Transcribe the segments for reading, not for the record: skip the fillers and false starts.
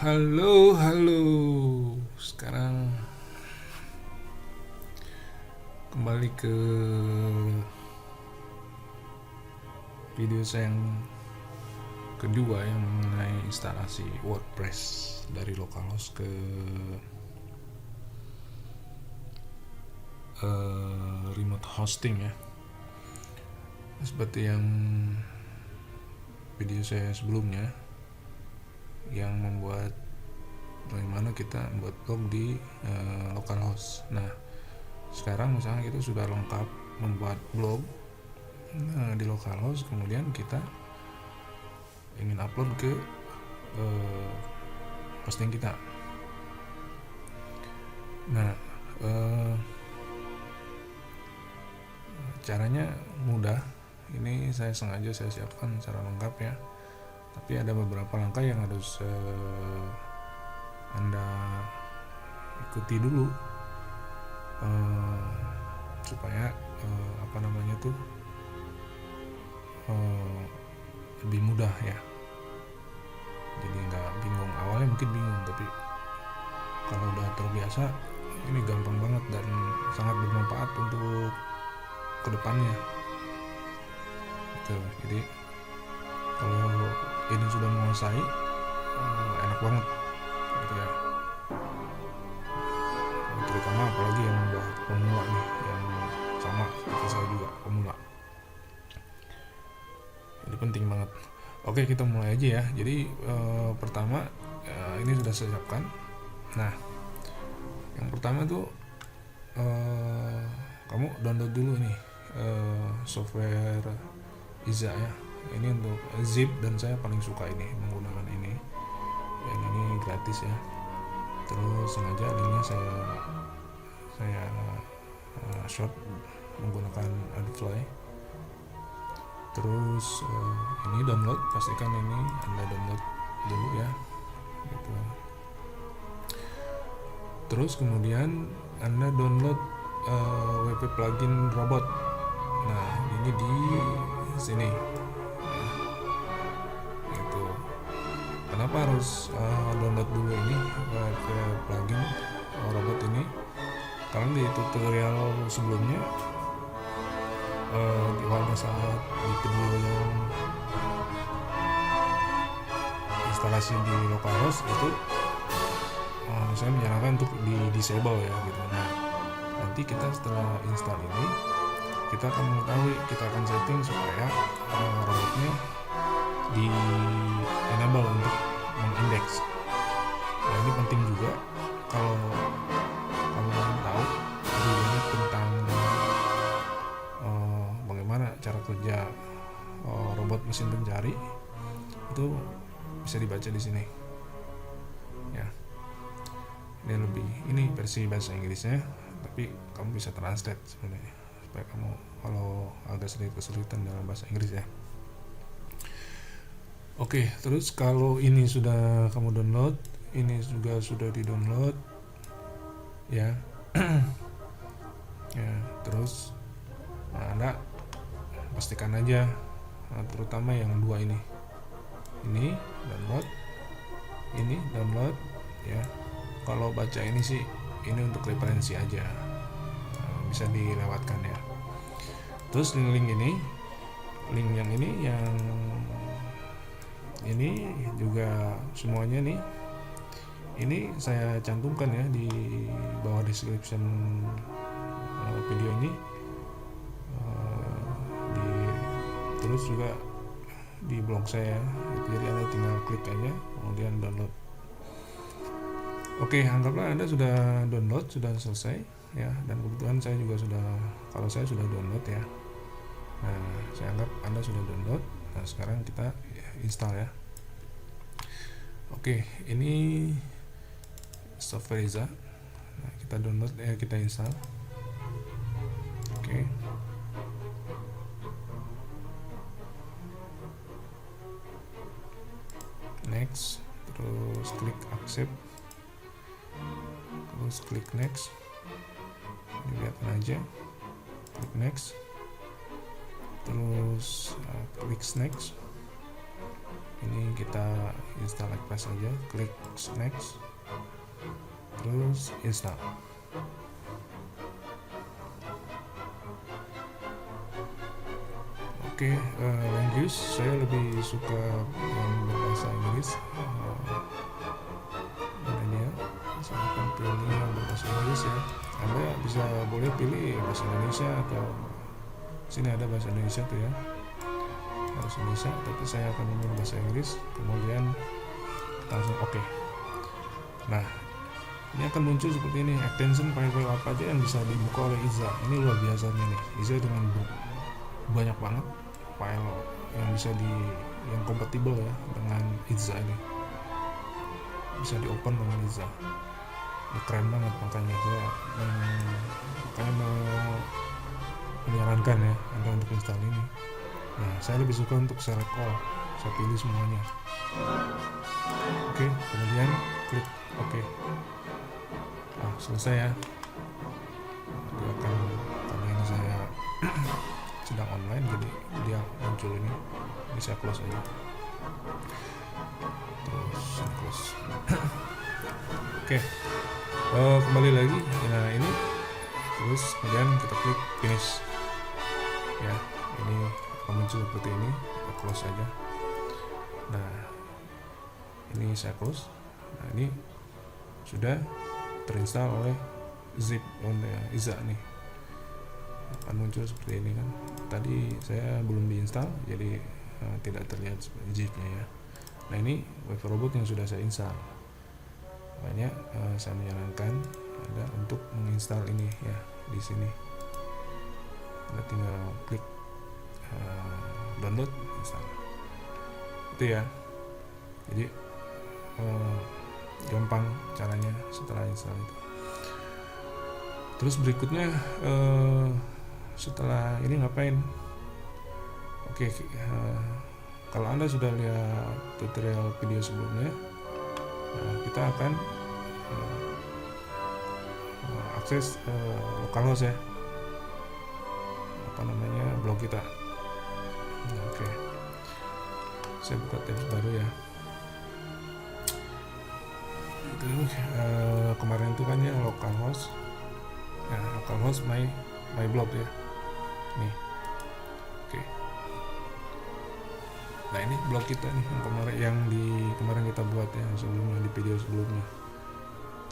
Halo, halo. Sekarang kembali ke video saya yang kedua yang mengenai instalasi WordPress dari localhost ke remote hosting ya. Seperti yang video saya sebelumnya yang membuat bagaimana kita membuat blog di localhost. Nah, sekarang misalnya kita sudah lengkap membuat blog di localhost, kemudian kita ingin upload ke hosting kita. Nah, caranya mudah. Ini saya sengaja saya siapkan secara lengkap ya. Tapi ada beberapa langkah yang harus Anda ikuti dulu supaya lebih mudah ya. Jadi nggak bingung. Awalnya mungkin bingung, tapi kalau udah terbiasa ini gampang banget dan sangat bermanfaat untuk kedepannya. Gitu. Jadi kalau ini sudah menguasai, enak banget gitu ya. Terutama apalagi yang udah pemula nih, yang sama seperti saya juga pemula. Ini penting banget. Oke, kita mulai aja ya. Jadi pertama ini sudah saya siapkan. Nah, yang pertama tuh kamu download dulu nih software Iza ya. Ini untuk zip dan saya paling suka ini menggunakan ini. Yang ini gratis ya. Terus sengaja linknya saya short menggunakan Adfly. Terus ini download, pastikan ini Anda download dulu ya gitu. Terus kemudian Anda download WP plugin robot. Nah, ini di sini ya, gitu. Kenapa harus download dulu ini WP plugin robot ini? Karena di tutorial sebelumnya pada saat di video yang instalasi di localhost itu saya menyarankan untuk di disable ya gitu. Nah, nanti kita setelah install ini kita akan mengetahui, kita akan setting supaya robotnya di enable untuk mengindeks. Nah, ini penting juga kalau kamu ingin tahu lebih banyak tentang bagaimana cara kerja robot mesin pencari, itu bisa dibaca di sini ya. Ini versi bahasa Inggrisnya, tapi kamu bisa translate sebenarnya supaya kamu kalau agak sedikit kesulitan dalam bahasa Inggris ya. Oke, terus kalau ini sudah kamu download, ini juga sudah di-download ya. Ya, terus Anda pastikan aja terutama yang dua ini download ya. Kalau baca ini sih ini untuk referensi aja, bisa dilewatkan ya. Terus link yang ini juga semuanya nih, ini saya cantumkan ya di bawah description video ini, terus juga di blog saya. Jadi Anda tinggal klik aja kemudian download. Oke, anggaplah Anda sudah download, sudah selesai ya, dan kebetulan saya sudah download ya. Nah, saya anggap Anda sudah download. Nah, sekarang kita install ya. Oke, ini software Iza. Nah, kita download kita install. Oke. Next, terus klik accept, terus klik next. Lihat aja, klik next, terus klik next, Ini kita install Express aja, klik next, terus install. Oke, language saya lebih suka yang berbahasa Inggris. Mana dia? Saya akan pilih yang berbahasa Inggris ya. Anda bisa boleh pilih bahasa Indonesia atau sini ada bahasa Indonesia tuh ya, bahasa Indonesia, tapi saya akan memilih bahasa Inggris. Kemudian langsung oke. Nah, ini akan muncul seperti ini, extension file-file apa aja yang bisa dibuka oleh Iza. Ini luar biasanya nih, Iza dengan banyak banget file yang bisa yang kompatibel ya dengan Iza ini, bisa di open dengan Iza. Ini keren banget, makanya saya menyarankan ya Anda untuk install ini. Nah, saya lebih suka untuk select all, saya pilih semuanya. Oke, kemudian klik oke. Nah, selesai ya. Dia akan, karena ini saya sedang online, jadi dia muncul ini saya close aja, terus saya close. Oke, kembali lagi. Nah, ini terus kemudian kita klik finish ya, ini akan muncul seperti ini. Kita close aja. Nah, ini saya close. Nah, ini sudah terinstall oleh zip Iza nih, akan muncul seperti ini kan. Tadi saya belum diinstal, jadi tidak terlihat zipnya ya. Nah, ini WiFi Robot yang sudah saya install. Makanya saya menyarankan Anda untuk menginstal ini ya di sini. Anda tinggal klik download, install. Itu ya. Jadi gampang caranya setelah install itu. Terus berikutnya setelah ini ngapain? Oke, kalau Anda sudah lihat tutorial video sebelumnya, kita akan akses localhost ya, blog kita. Oke, saya buka tab baru ya. Itu kemarin itu kan ya localhost. Nah, localhost my blog ya. Nih. Oke. Nah, ini blog kita nih yang kemarin kita buat ya, sebelumnya di video sebelumnya.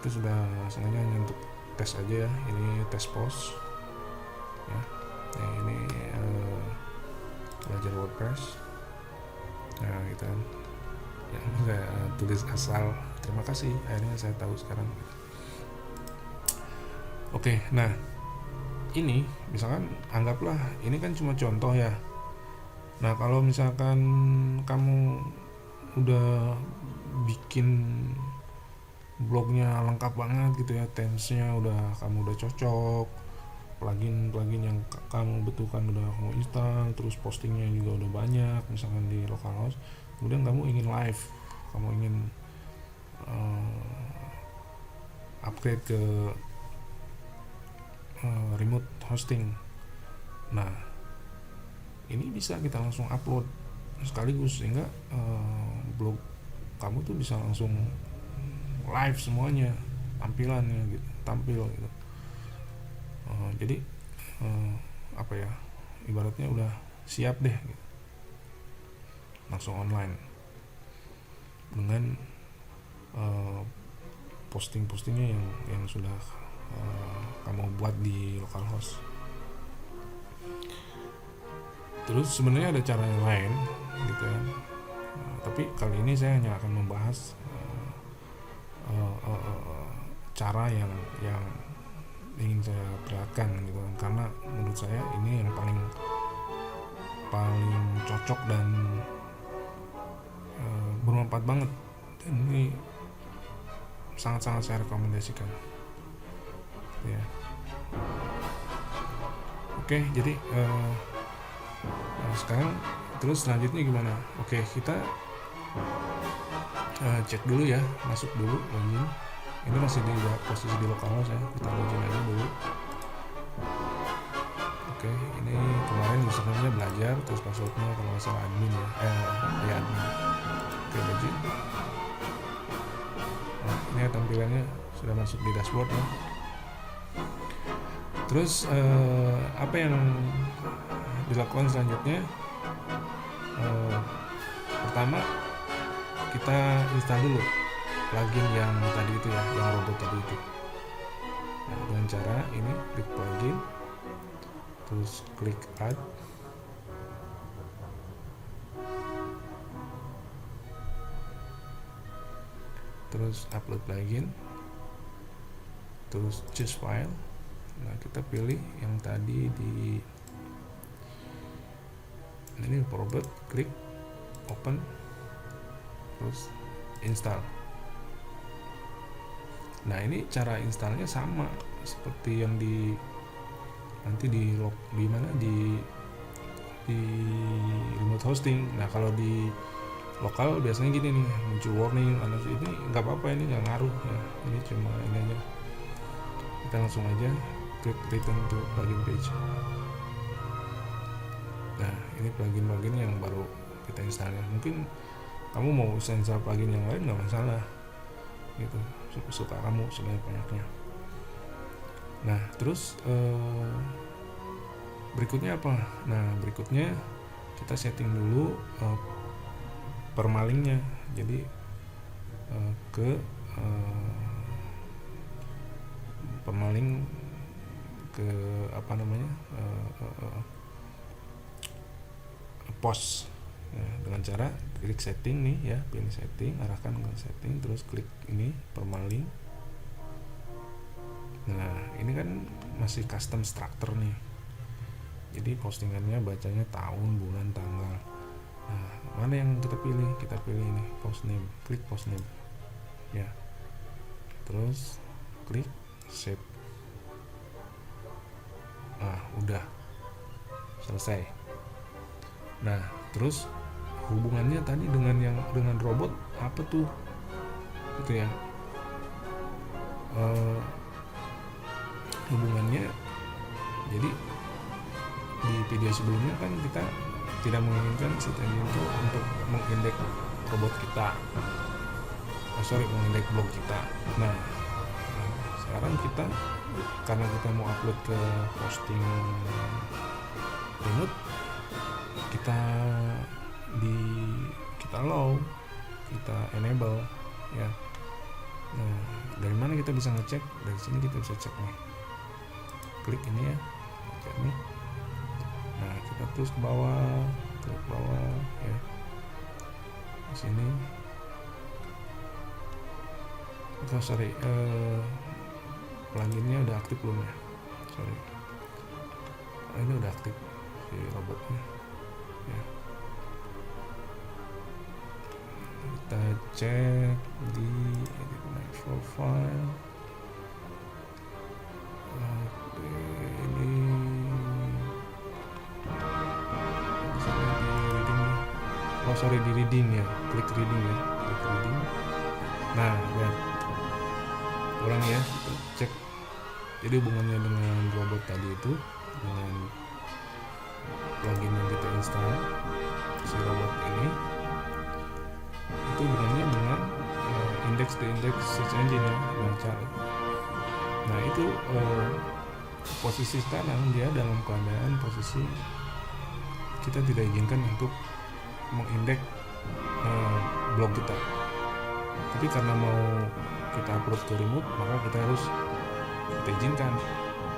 Itu sudah sengaja hanya untuk tes aja ya. Ini tes post ya. Nah, ini belajar WordPress. Nah, gitu kan. Yang saya tulis asal. Terima kasih, akhirnya saya tahu sekarang. Oke, nah ini misalkan anggaplah ini kan cuma contoh ya. Nah, kalau misalkan kamu udah bikin blognya lengkap banget gitu ya, temsnya kamu udah cocok, plugin yang kamu butuhkan udah kamu install, terus postingnya juga udah banyak misalkan di localhost, kemudian kamu ingin live, kamu ingin upgrade ke remote hosting. Nah, ini bisa kita langsung upload sekaligus sehingga blog kamu tuh bisa langsung live semuanya, tampilannya gitu, tampil gitu. Jadi apa ya, ibaratnya udah siap deh gitu. Langsung online dengan posting-postingnya yang sudah kamu buat di localhost. Terus sebenarnya ada cara yang lain gitu ya, tapi kali ini saya hanya akan membahas cara yang ingin saya perlihatkan gitu kan, karena menurut saya ini yang paling cocok dan bermanfaat banget, dan ini sangat-sangat saya rekomendasikan ya. Oke, jadi sekarang terus selanjutnya gimana? Oke, kita cek dulu ya, masuk dulu, login. Ini masih di posisi di localhost ya, kita login aja dulu. Oke, ini kemarin username-nya belajar, terus passwordnya kalau nggak salah admin ya, admin. Oke, login. Nah, ini tampilannya sudah masuk di dashboard ya. Terus apa yang dilakukan selanjutnya? Pertama kita install dulu plugin yang tadi itu ya, yang robot tadi itu. Nah, dengan cara ini klik plugin, terus klik add, terus upload plugin, terus choose file. Nah, kita pilih yang tadi di ini robot, klik open, terus install. Nah, ini cara installnya sama seperti yang nanti di mana di remote hosting. Nah, kalau di lokal biasanya gini nih, muncul warning, ini nggak apa-apa, ini nggak ngaruh ya, ini cuma ini aja. Kita langsung aja klik return to plugin page. Nah, ini plugin yang baru kita installnya. Mungkin kamu mau install plugin yang lain nggak masalah gitu, suka kamu sebanyak-banyaknya. Nah, terus berikutnya apa? Nah, berikutnya kita setting dulu permalingnya. Jadi ke permaling ke apa namanya, post ya, dengan cara klik setting nih ya, pilih setting, arahkan ke setting, terus klik ini permaling. Nah, ini kan masih custom structure nih, jadi postingannya bacanya tahun, bulan, tanggal. Nah, mana yang kita pilih? Kita pilih ini post name, klik post name ya, terus klik save. Nah, udah selesai. Nah, terus hubungannya tadi dengan robot apa tuh gitu ya, hubungannya. Jadi di video sebelumnya kan kita tidak menginginkan search engine itu untuk mengindeks robot kita, mengindeks blog kita. Nah, sekarang kita karena kita mau upload ke posting remote, kita allow, kita enable ya. Nah, dari mana kita bisa ngecek? Dari sini kita bisa cek nih, klik ini ya, cek nih. Nah, kita terus ke bawah, klik bawah ya, di sini. Pluginnya udah aktif belum ya? Ini udah aktif si robotnya ya. Kita cek di edit my profile. Oke, ini di reading ya, klik reading ya, klik reading. Nah, lihat ulang ya, kita cek. Jadi hubungannya dengan robot tadi itu, dengan plugin yang kita install, si robot ini, itu hubungannya dengan indeks search engine ya, dengan cara. Nah, itu posisi sekarang dia dalam keadaan posisi kita tidak izinkan untuk mengindeks blog kita. Tapi karena mau kita upload ke remote, maka kita harus kita izinkan.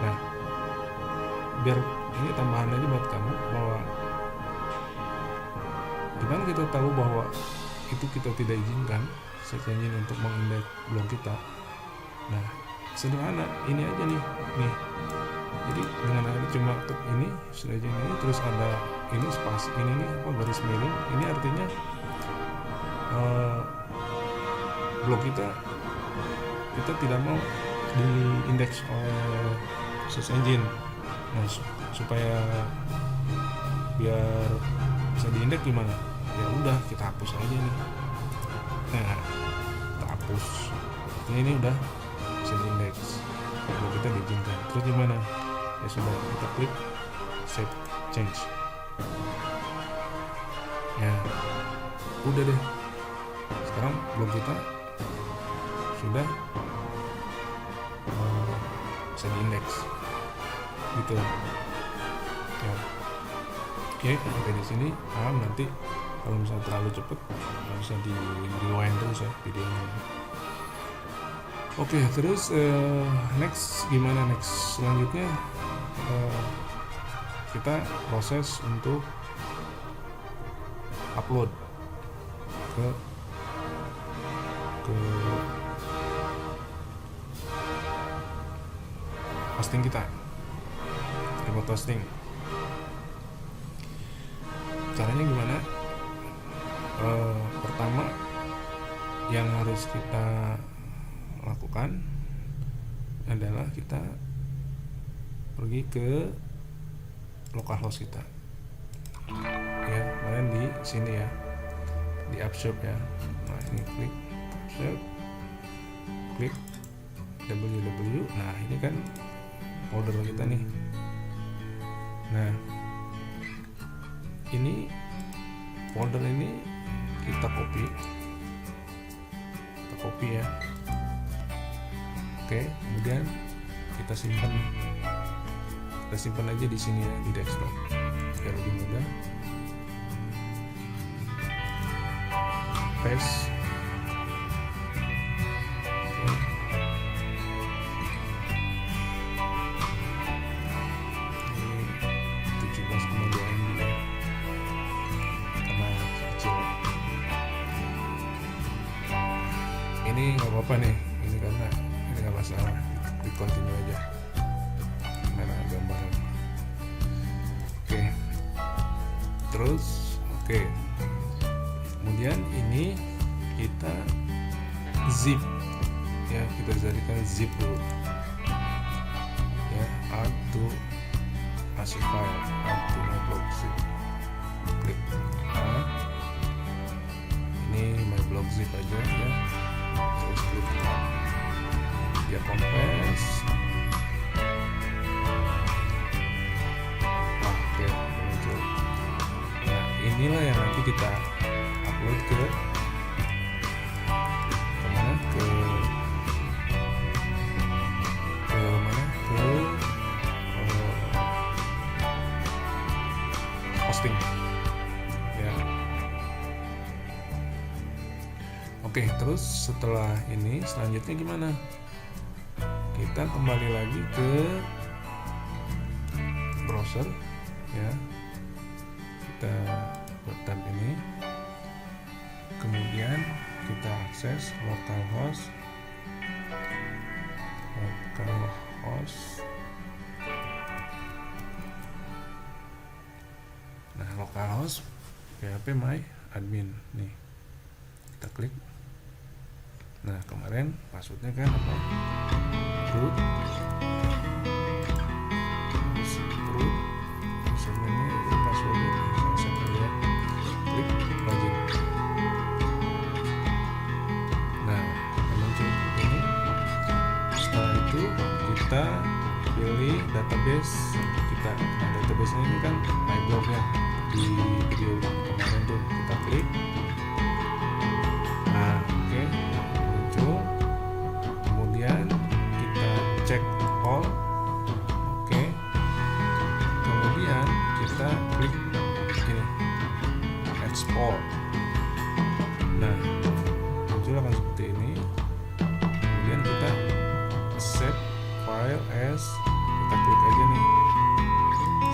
Nah, biar ini tambahan aja buat kamu, bahwa gimana kita tahu bahwa itu kita tidak izinkan search engine untuk mengindeks blog kita. Nah, sederhana, ini aja nih. Jadi dengan ada cuma ini sudah aja ini, terus ada ini spasi ini nih, apa, garis miring. Ini artinya blog kita tidak mau diindeks oleh search engine. Nah, supaya biar bisa diindeks gimana? Ya udah, kita hapus aja nih. Nah, kita hapus. Ini udah bisa diindeks, blog kita diizinkan. Terus gimana? Ya sudah, kita klik save change. Ya, udah deh. sekarang blog kita sudah bisa diindeks gitu ya. Oke, sampai di sini paham. Nanti kalau misalnya terlalu cepet bisa di rewind terus ya videonya. Oke, terus next gimana next selanjutnya? Kita proses untuk upload ke hosting kita, remote hosting. Caranya gimana? Pertama yang harus kita lakukan adalah kita pergi ke localhost kita ya, kalian di sini ya, di AppShop ya. Nah ini klik AppShop, klik www. Nah ini kan folder kita nih. Nah ini folder ini kita copy ya. Oke, kemudian kita simpan aja di sini ya, di desktop biar lebih mudah. Paste. Oke. Ini 17,2 MB ya, karena kecil. Ini nggak apa-apa nih, ini karena ini nggak masalah, di continue aja. Mana gambarnya? Oke. Terus oke. Kemudian ini kita zip ya, kita jadikan zip dulu ya, add to ASCII file, add to my blog zip, klik ini my blog zip aja ya, terus klik dia compress. Oke, muncul. Nah inilah yang nanti kita upload ke mana, ke hosting ya. Oke, terus setelah ini selanjutnya gimana? Kita kembali lagi ke browser ya, kita buat tab ini, kemudian kita akses localhost. Nah localhost PHP my admin nih, kita klik. Nah kemarin passwordnya kan apa? Root, username itu passwordnya saya klik login. Nah muncul ini. Setelah itu kita pilih database kita. Nah database ini kan my blog ya, di video kemarin tuh kita klik. Nah oke, muncul. Kemudian kita cek all. Oke. Kemudian kita klik ini export. Nah muncul akan seperti ini. Kemudian kita save file as, kita klik aja nih,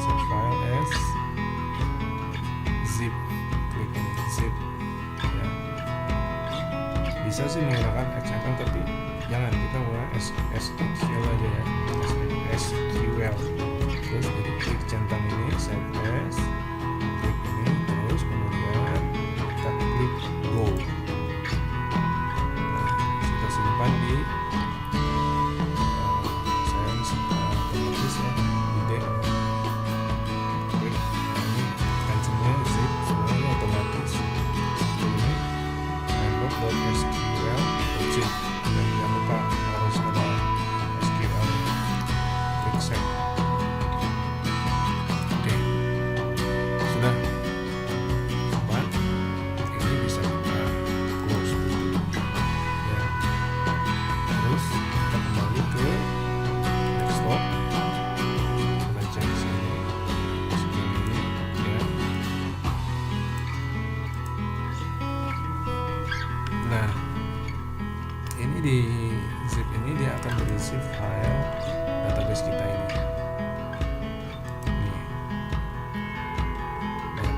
save file as zip, klik ini zip ya. Bisa sih menggunakan XML tapi jangan, kita menggunakan SQL aja ya, SQL. Terus jadi klik centang ini save as, klik ini, terus kemudian kita klik go. Nah kita simpan di otomatis ya, ide klik ini kancingnya zip semuanya otomatis. Ini myblog.sql zip, dan jangan lupa harus ada SQL.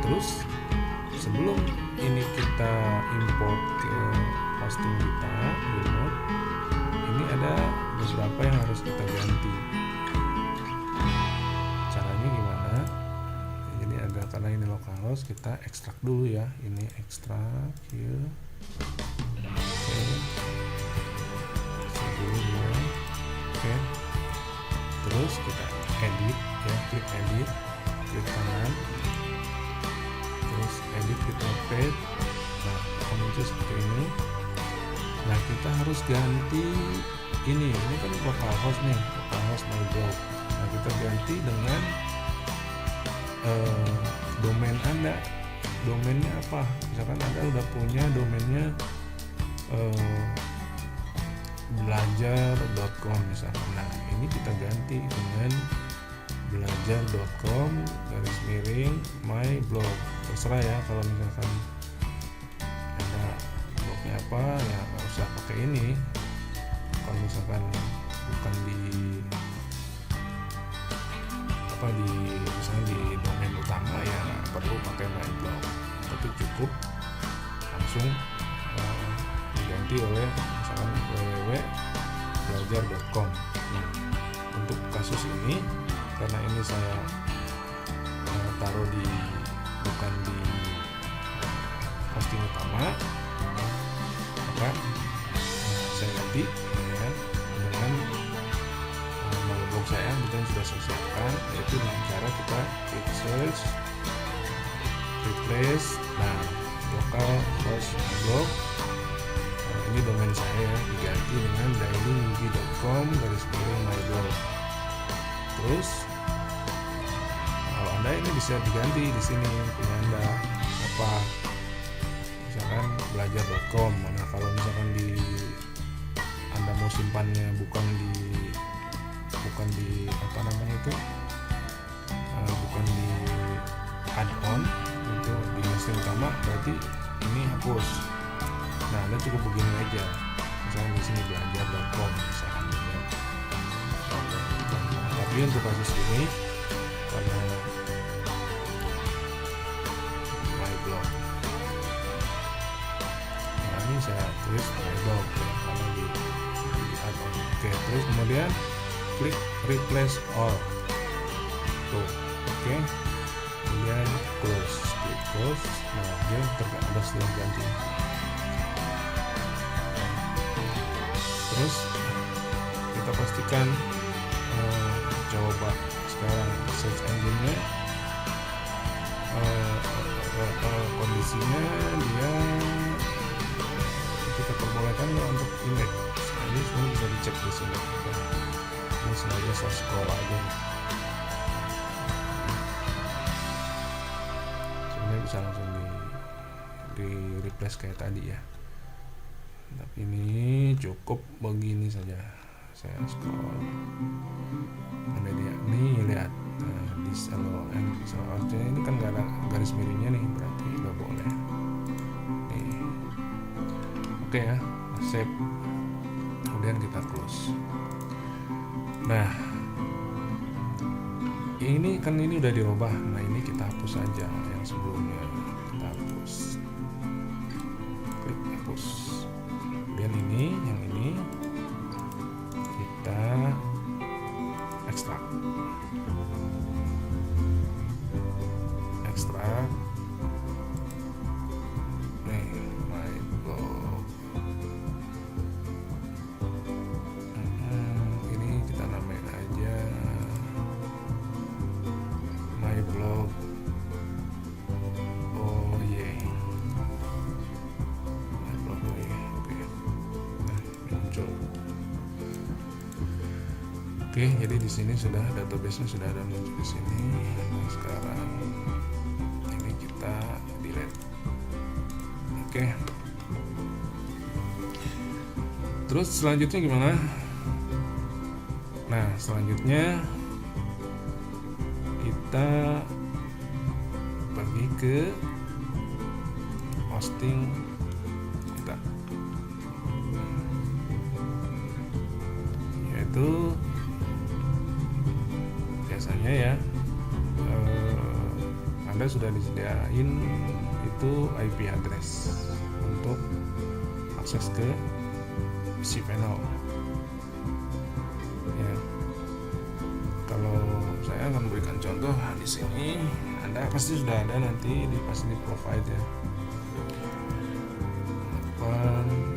terus sebelum ini kita import ke hosting kita remote, ini ada beberapa yang harus kita ganti. Caranya gimana? Jadi karena ini localhost, kita ekstrak dulu ya. Ini ekstrak here. Oke. Oke. Terus kita edit ya, klik edit, klik kanan, terus edit, kita paste. Nah, muncul seperti ini. Nah, kita harus ganti ini kan localhost nih, localhost my blog. Nah, kita ganti dengan domain Anda. Domainnya apa? Misalkan Anda udah punya domainnya belajar.com misalkan. Nah, ini kita ganti dengan belajar.com/my-blog. Terserah ya, kalau misalkan Anda blognya apa ya nggak usah pakai ini. Kalau misalkan bukan misalnya di domain utama ya nggak perlu pakai my blog, tapi cukup langsung diganti oleh misalkan www.belajar.com. Nah, untuk kasus ini karena ini saya taruh bukan di hosting utama, maka saya ganti ya, dengan nama blog saya yang sudah saya siapkan, yaitu dengan cara kita klik search, replace. Nah, localhost blog, ini domain saya diganti dengan dailymidi.com/my-blog. Terus kalau Anda ini bisa diganti di sini punya Anda apa, misalkan belajar.com. Nah, kalau misalkan Anda mau simpannya bukan di apa namanya itu, bukan di add-on itu di hosting utama, berarti ini hapus. Nah, Anda cukup begini aja, misalnya di sini belajar.com misalkan ya. Tapi untuk kasus ini karena my blog, nah ini saya tulis my blog ya, karena di add-on. Oke, terus kemudian klik replace all tuh, oke. Kemudian close, klik close. Nah, dia ada sudah ganti. Terus kita pastikan coba sekarang search engine-nya kondisinya dia kita perbolehkan untuk indeks. Nah, ini semua bisa dicek di sini. Ini sengaja saya scroll aja. Sebenarnya bisa langsung di replace kayak tadi ya. Tapi ini cukup begini saja. Saya scroll. Ada dia nih, lihat. Nah, disallow artinya ini kan nggak ada garis miringnya nih, berarti udah boleh. Nih. Oke ya, save. Kemudian kita close. Nah, ini udah dirubah. Nah, ini kita hapus saja yang sebelumnya. Kita hapus. Klik hapus. Kemudian yang ini kita ekstrak. Nih, my blog. Ini kita namain aja my blog. Oke, jadi di sini sudah database-nya sudah ada muncul di sini. Nah, sekarang ini kita delete. Oke. Terus selanjutnya gimana? Nah, selanjutnya kita pergi ke hosting kita, yaitu biasanya ya Anda sudah disediain itu IP address untuk akses ke cPanel ya. Kalau saya akan berikan contoh di sini, Anda pasti sudah ada nanti di facility provide ya. 8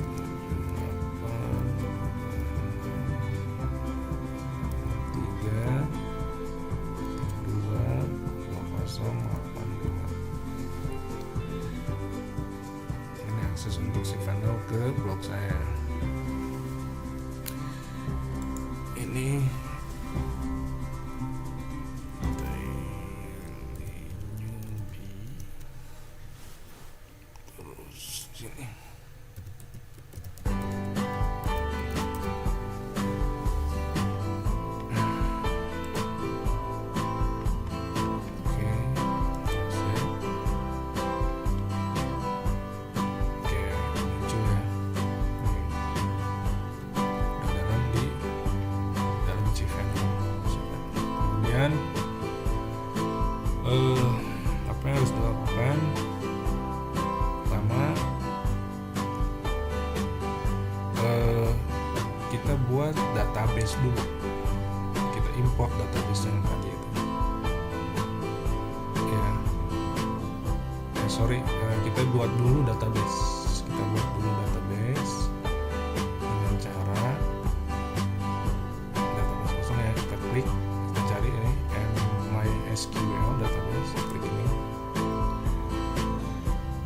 ini akses untuk cPanel ke blog saya. Ini terus sini. Apa yang harus dilakukan? Pertama, kita buat database dulu. Kita import database yang tadi itu. Kita buat dulu database. Dengan cara database kosong ya. Kita klik, kita cari ini MySQL database, klik ini.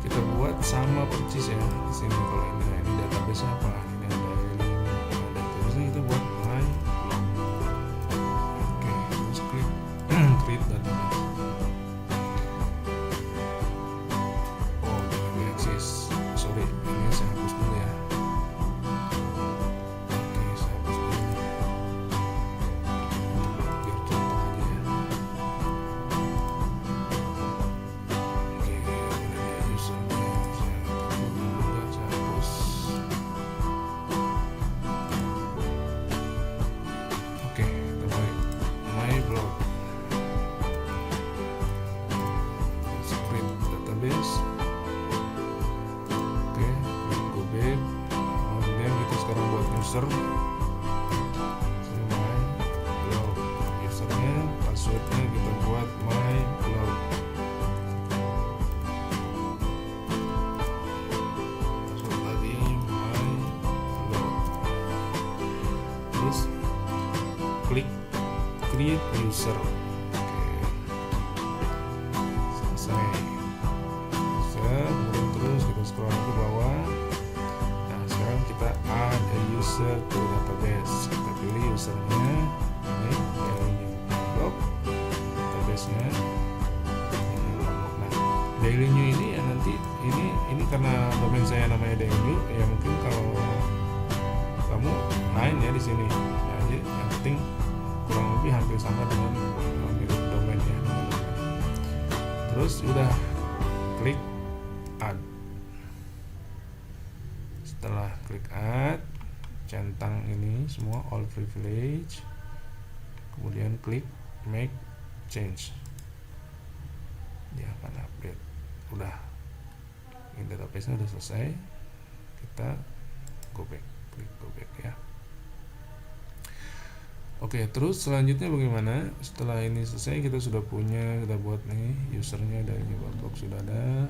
Kita buat sama persis ya di sini. Kalau ini database apa? Ini ada database kita buat my. Oke, terus klik create database. Oh, belum eksis. Sorry, ini saya hapus dulu ya. Oke, saya hapus dulu. Biar contoh aja ya. Oke, ini dia usernya. Saya hapus. Oke, kita balik. My blog. Script database. Oke, go back. Kemudian kita sekarang buat user. My blog. Usernya, passwordnya kita buat my blog. Password tadi my blog. Terus klik create user. Oke, selesai. Kemudian terus kita scroll ke bawah. Nah, sekarang kita add a user to database. Kita pilih usernya ini daily blog, database-nya ini blog. Nah, daily new ini ya nanti ini karena domain saya namanya daily new ya, mungkin kalau kamu lain ya di sini. Ya, jadi yang penting kurang lebih hampir sama dengan mirip domain ya. Terus udah klik add. Setelah klik add, centang ini semua all privilege, kemudian klik make change. Dia akan update. Udah, ini database-nya udah selesai. Kita go back, klik go back ya. Oke, terus selanjutnya bagaimana? Setelah ini selesai, kita sudah punya, kita buat nih usernya dari blog sudah ada,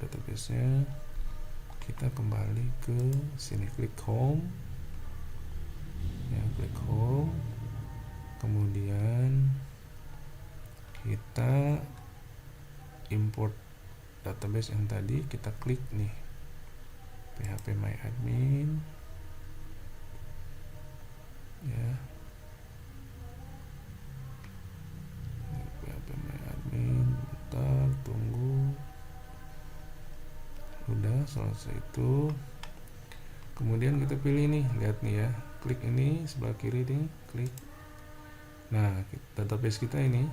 database-nya. Kita kembali ke sini, klik home, ya klik home, kemudian kita import database yang tadi, kita klik nih php my admin. Ya, php my admin, bentar tunggu. Udah selesai itu, kemudian kita pilih nih, lihat nih ya, klik ini sebelah kiri nih, klik. Nah, database kita ini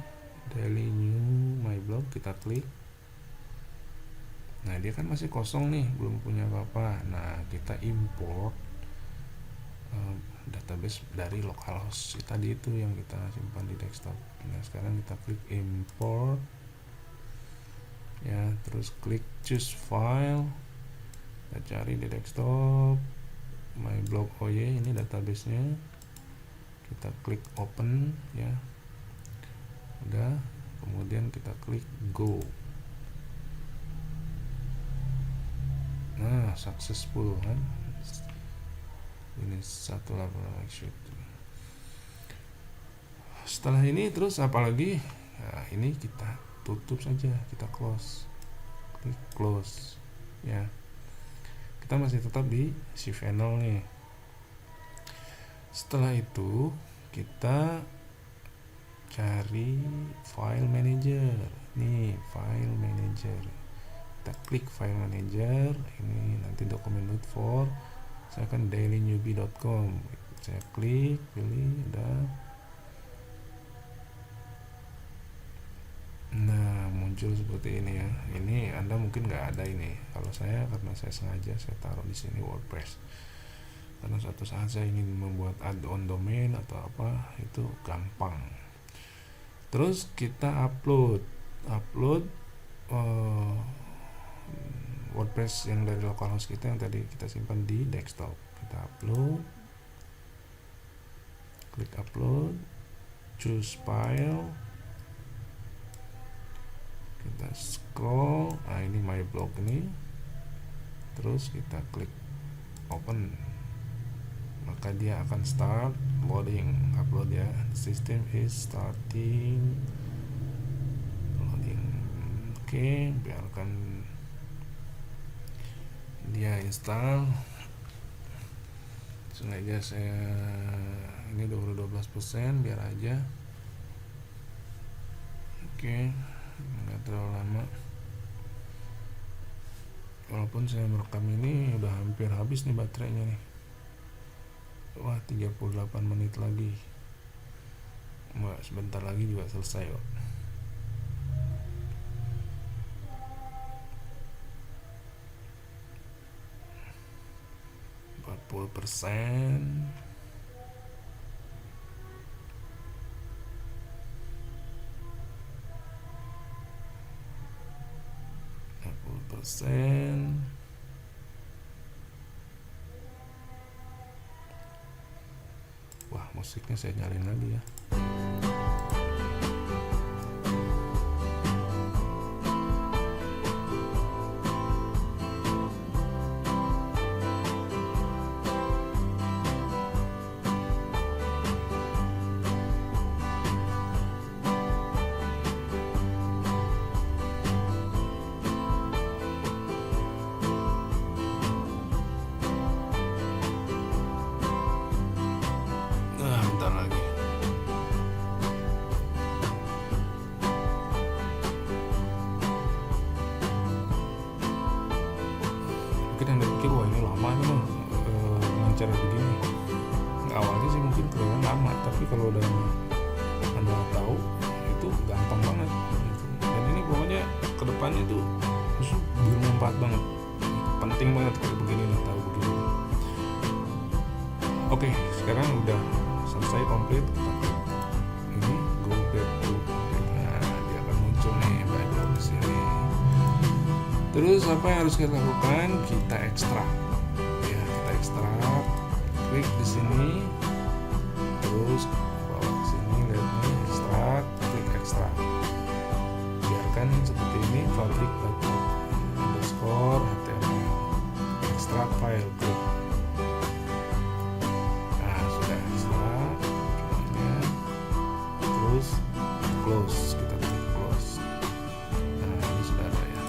daily new my blog, kita klik. Nah, dia kan masih kosong nih, belum punya apa-apa. Nah, kita import database dari localhost tadi itu yang kita simpan di desktop. Nah sekarang kita klik import ya, terus klik choose file, kita cari di desktop my blog OY, ini databasenya, kita klik open ya, udah, kemudian kita klik go. Nah successful kan, ini satu laporan shoot. Setelah ini terus apalagi, nah ini kita tutup saja, kita close, klik close ya. Kita masih tetap di cVanel nih. Setelah itu kita cari file manager nih, file manager, kita klik file manager, ini nanti dokumen root for, saya akan dailynewbie.com, saya klik, pilih, udah. Nah muncul seperti ini ya. Ini Anda mungkin nggak ada ini, kalau saya karena saya sengaja saya taruh di sini WordPress, karena suatu saat saya ingin membuat add-on domain atau apa, itu gampang. Terus kita upload WordPress yang dari localhost kita yang tadi kita simpan di desktop. Kita upload, klik upload, choose file, kita scroll, nah ini my blog ini, terus kita klik open, maka dia akan start loading upload ya. The system is starting loading. Oke, biarkan dia install. Sengaja saya ini 12% biar aja. Oke, nggak terlalu lama. Walaupun saya merekam ini udah hampir habis nih baterainya nih. Wah 38 menit lagi. Wah, sebentar lagi juga selesai kok. %. Wah, musiknya saya nyalain lagi ya. Mungkin Anda pikir wah ini lama nih mah dengan cara begini. Awalnya sih mungkin kelihatan lama, tapi kalau udah Anda tahu itu gampang banget gitu. Dan ini pokoknya kedepannya itu bermanfaat banget, penting banget kayak begini nih, tahu begini. Oke, sekarang udah selesai komplit, kita klik ini go back to, nah dia akan muncul nih background di sini. Terus apa yang harus kita lakukan? Kita ekstrak ya, kita ekstrak, klik di sini, terus bawa ke sini, lihat nih ekstrak, klik ekstrak, biarkan seperti ini, public data underscore html, ekstrak file, klik. Nah sudah ekstrak semuanya, terus close, kita klik close. Nah ini sudah ada ya.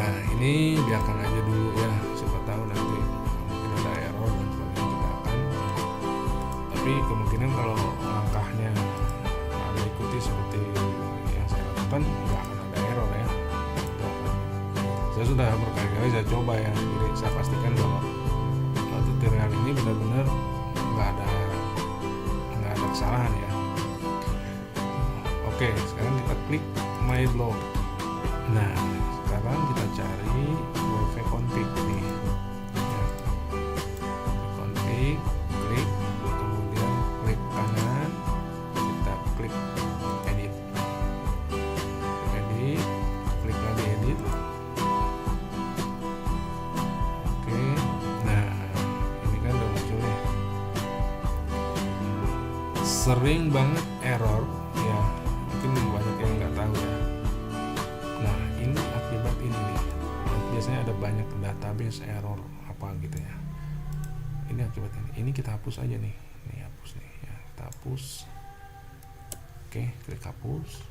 Nah ini biarkan aja dulu ya, siapa tahu nanti mungkin ada error dan sebagainya, kita akan, tapi kemungkinan kalau langkahnya Anda ikuti seperti yang saya lakukan nggak akan ada error ya. Saya sudah berkali-kali saya coba ya, jadi saya pastikan bahwa tutorial ini benar-benar nggak ada kesalahan ya. Oke, sekarang kita klik my blog. Nah sekarang kita cari wifi config nih. sering banget error ya, mungkin banyak yang nggak tahu ya. Nah ini akibat ini nih, biasanya ada banyak database error apa gitu ya, ini akibat ini kita hapus aja nih, hapus nih ya, kita hapus. Oke, klik hapus,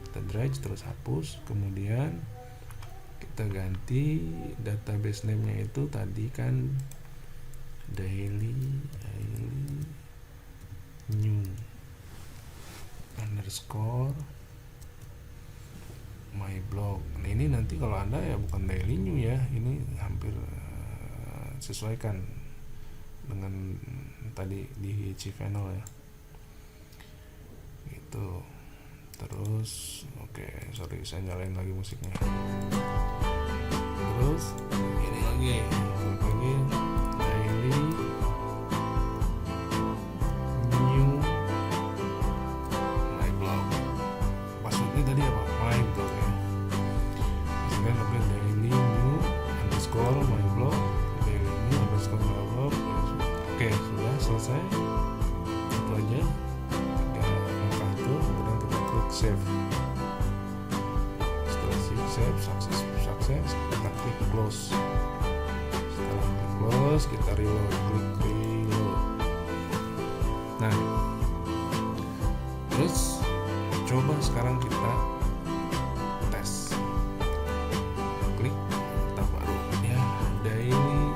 kita drag terus hapus, kemudian kita ganti database name-nya itu tadi kan daily new underscore my blog. Nah ini nanti kalau Anda ya bukan daily new ya, ini hampir sesuaikan dengan tadi di cPanel ya gitu. Terus oke, sorry saya nyalain lagi musiknya. Terus ini lagi daily new my blog. Passwordnya tadi apa? My blog ya. Kemudian oke, daily new underscore my blog, daily new underscore my blog. Oke, sudah selesai. Itu aja. Langkah itu, kemudian kita klik save. Setelah save sukses, kita klik close. Setelah klik close, kita reload, klik reload. Nah, terus coba sekarang kita tes. Klik tab baru ya, daily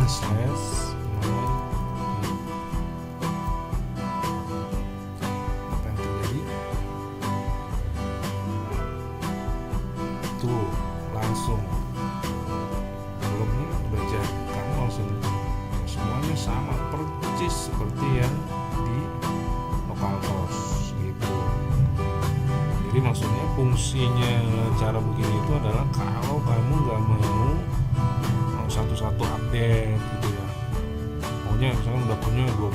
slash apa yang terjadi tuh, langsung blognya udah jadi, kamu langsung semuanya sama persis seperti yang di localhost gitu. Jadi maksudnya fungsinya cara begini itu adalah kalau kamu nggak mau satu-satu update gitu ya, maunya misalkan udah punya 20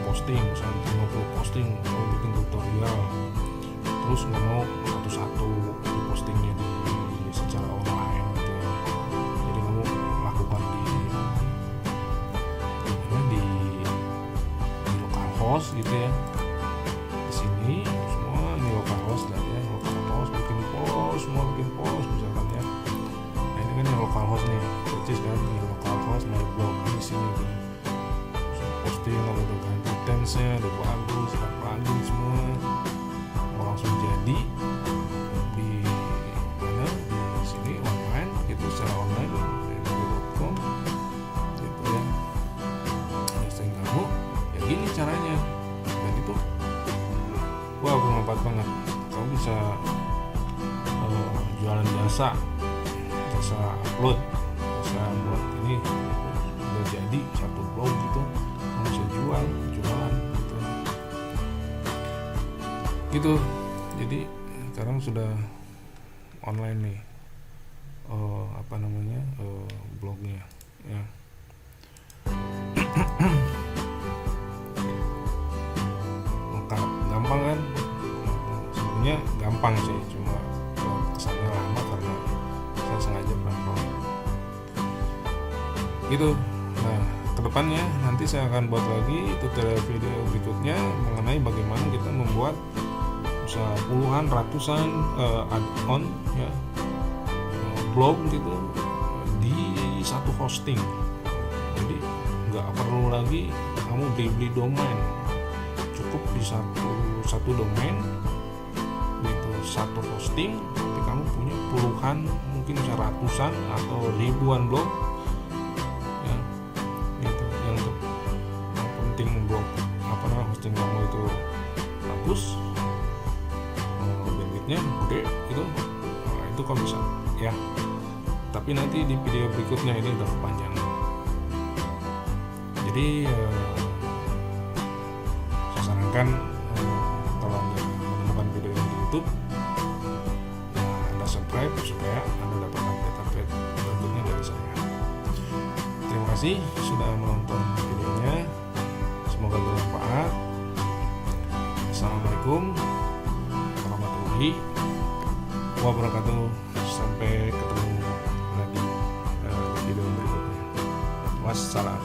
posting, misalkan 50 posting, mau bikin tutorial, terus nggak mau satu-satu di postingnya di secara online gitu ya. Jadi kamu lakukan di localhost gitu ya. Di sini semua di localhost lah ya, localhost bikin post, semua bikin post misalkan ya. Nah ini kan yang localhost nih, persis kan di localhost my blog di sini tuh. Posting kalau udah ganti tense-nya udah bagus, udah plugin semua, mau langsung jadi di mana, di sini online gitu, secara online www.com gitu ya. Posting kamu ya gini caranya, dan itu wow bermanfaat banget. Kamu bisa jualan jasa upload, jasa buat ini udah jadi satu blog gitu, kamu bisa jualan gitu. Jadi sekarang sudah online nih blognya ya. Lengkap, gampang kan? Sebenarnya gampang sih, cuma kesannya lama karena saya sengaja gampang gitu. Nah kedepannya nanti saya akan buat lagi tutorial video berikutnya mengenai bagaimana kita membuat bisa puluhan ratusan add-on ya, blog gitu di satu hosting. Jadi nggak perlu lagi kamu beli domain, cukup di satu domain gitu, satu hosting, tapi kamu punya puluhan, mungkin bisa ratusan atau ribuan blog ya gitu. Yang penting blog hosting kamu itu bagus, bandwidthnya gede gitu, itu kamu bisa ya. Tapi nanti di video berikutnya ini udah kepanjangan. Jadi saya sarankan kalau Anda menemukan video ini di YouTube, Anda subscribe supaya Anda dapat update berikutnya dari saya. Terima kasih sudah menonton videonya, semoga bermanfaat. Assalamualaikum. Assalamualaikum warahmatullahi wabarakatuh. Sampai ketemu lagi di video berikutnya. Wassalam.